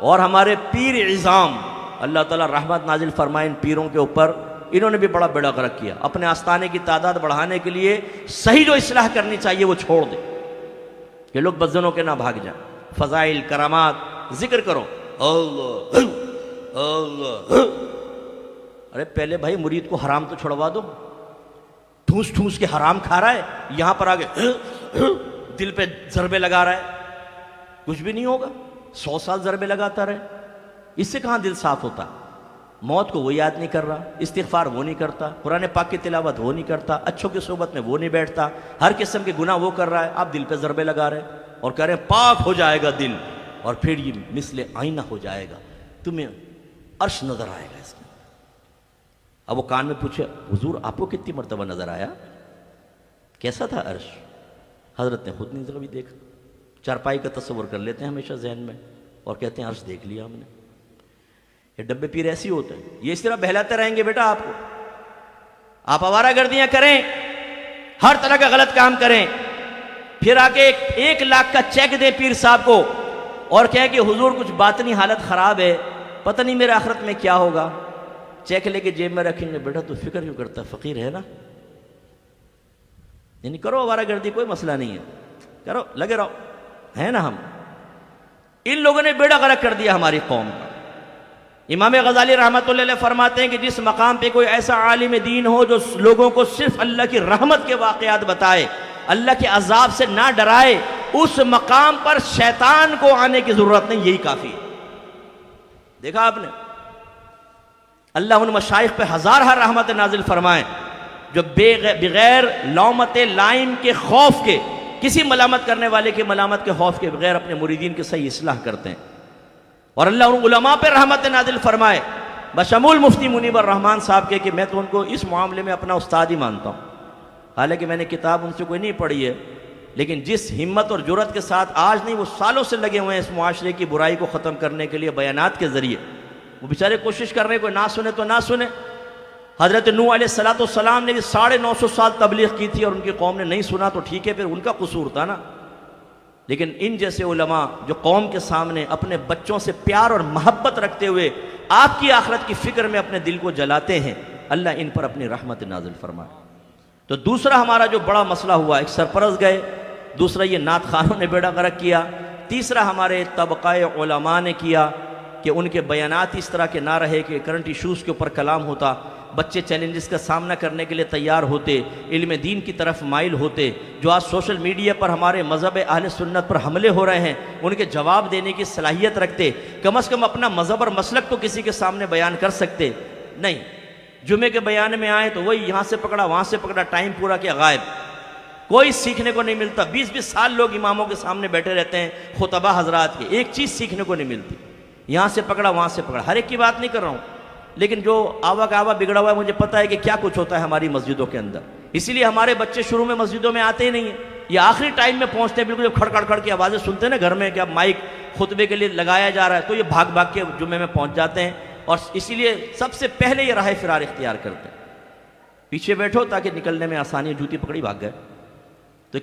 اور ہمارے پیر عظام اللہ تعالیٰ رحمت نازل فرمائے ان پیروں کے اوپر، انہوں نے بھی بڑا بیڑا غرق کیا۔ اپنے آستانے کی تعداد بڑھانے کے لیے صحیح جو اصلاح کرنی چاہیے وہ چھوڑ دیں کہ لوگ بدزنوں کے نہ بھاگ جائیں۔ فضائل کرامات ذکر کرو، اللہ اللہ۔ ارے پہلے بھائی مرید کو حرام تو چھڑوا دو، ٹھوس ٹھوس کے حرام کھا رہا ہے، یہاں پر آگے دل پہ ضربے لگا رہا ہے، کچھ بھی نہیں ہوگا۔ 100 سال ضربے لگاتا رہے، اس سے کہاں دل صاف ہوتا؟ موت کو وہ یاد نہیں کر رہا، استغفار وہ نہیں کرتا، قرآن پاک کی تلاوت وہ نہیں کرتا، اچھوں کی صحبت میں وہ نہیں بیٹھتا، ہر قسم کے گناہ وہ کر رہا ہے، آپ دل پہ ضربے لگا رہے اور کہہ رہے ہیں پاک ہو جائے گا دل، اور پھر یہ مثل آئینہ ہو جائے گا، تمہیں عرش نظر آئے گا اس میں۔ اب وہ کان میں پوچھے حضور آپ کو کتنی مرتبہ نظر آیا، کیسا تھا عرش؟ حضرت نے خود نہیں کبھی دیکھا، چارپائی کا تصور کر لیتے ہیں ہمیشہ ذہن میں اور کہتے ہیں عرش دیکھ لیا ہم نے۔ یہ ڈبے پیر ایسی ہوتے ہیں، یہ اس طرح بہلاتے رہیں گے بیٹا آپ کو، آپ آوارہ گردیاں کریں، ہر طرح کا غلط کام کریں، پھر آ کے 1 لاکھ کا چیک دے پیر صاحب کو اور کہیں کہ حضور کچھ باطنی حالت خراب ہے، پتہ نہیں میرے آخرت میں کیا ہوگا، چیک لے کے جیب میں رکھیں گے، بیٹا تو فکر کیوں کرتا، فقیر ہے نا، یعنی کرو آوارہ گردی، کوئی مسئلہ نہیں ہے، کرو لگے رہو، ہے نا۔ ہم ان لوگوں نے بیڑا غرق کر دیا ہماری قوم کا۔ امام غزالی رحمۃ اللہ علیہ فرماتے ہیں کہ جس مقام پہ کوئی ایسا عالم دین ہو جو لوگوں کو صرف اللہ کی رحمت کے واقعات بتائے، اللہ کے عذاب سے نہ ڈرائے، اس مقام پر شیطان کو آنے کی ضرورت نہیں، یہی کافی ہے۔ دیکھا آپ نے، اللہ ان مشائخ پہ ہزار رحمت نازل فرمائے جو بغیر لومت لائم کے خوف کے، کسی ملامت کرنے والے کے ملامت کے خوف کے بغیر اپنے مریدین کی صحیح اصلاح کرتے ہیں، اور اللہ ان علماء پہ رحمت نازل فرمائے بشمول مفتی منیب الرحمن صاحب کے کہ میں تو ان کو اس معاملے میں اپنا استاد ہی مانتا ہوں، حالانکہ میں نے کتاب ان سے کوئی نہیں پڑھی ہے، لیکن جس ہمت اور جرأت کے ساتھ آج نہیں وہ سالوں سے لگے ہوئے ہیں اس معاشرے کی برائی کو ختم کرنے کے لیے بیانات کے ذریعے، وہ بیچارے کوشش کر رہے ہیں، کوئی نہ سنے تو نہ سنے۔ حضرت نوح علیہ السلام نے بھی 950 سال تبلیغ کی تھی اور ان کی قوم نے نہیں سنا تو ٹھیک ہے، پھر ان کا قصور تھا نا، لیکن ان جیسے علماء جو قوم کے سامنے اپنے بچوں سے پیار اور محبت رکھتے ہوئے آپ کی آخرت کی فکر میں اپنے دل کو جلاتے ہیں، اللہ ان پر اپنی رحمت نازل فرمائے۔ تو دوسرا ہمارا جو بڑا مسئلہ ہوا، ایک سرپرست گئے، دوسرا یہ نعت خانوں نے بیڑا غرق کیا، تیسرا ہمارے طبقہ علماء نے کیا کہ ان کے بیانات اس طرح کے نہ رہے کہ کرنٹ ایشوز کے اوپر کلام ہوتا، بچے چیلنجز کا سامنا کرنے کے لیے تیار ہوتے، علم دین کی طرف مائل ہوتے۔ جو آج سوشل میڈیا پر ہمارے مذہب اہل سنت پر حملے ہو رہے ہیں ان کے جواب دینے کی صلاحیت رکھتے، کم از کم اپنا مذہب اور مسلک تو کسی کے سامنے بیان کر سکتے، نہیں، جمعے کے بیان میں آئے تو وہی یہاں سے پکڑا وہاں سے پکڑا، ٹائم پورا کیا غائب، کوئی سیکھنے کو نہیں ملتا۔ 20 سال لوگ اماموں کے سامنے بیٹھے رہتے ہیں، خطبہ حضرات کے، ایک چیز سیکھنے کو نہیں ملتی، یہاں سے پکڑا وہاں سے پکڑا۔ ہر ایک کی بات نہیں کر رہا ہوں، لیکن جو آوا کا آوا بگڑا ہوا ہے، مجھے پتا ہے کہ کیا کچھ ہوتا ہے ہماری مسجدوں کے اندر، اسی لیے ہمارے بچے شروع میں مسجدوں میں آتے ہی نہیں ہیں، یہ آخری ٹائم میں پہنچتے ہیں، بالکل جب کھڑ کھڑ کھڑ کی آوازیں سنتے ہیں نا گھر میں کہ اب مائک خطبے کے لیے لگایا جا رہا ہے، تو یہ بھاگ بھاگ کے جمعے میں پہنچ جاتے ہیں، اور اسی لیے سب سے پہلے یہ راہ فرار اختیار کرتے ہیں، پیچھے بیٹھو تاکہ نکلنے میں آسانی، جوتی پکڑی بھاگ گئے۔ تو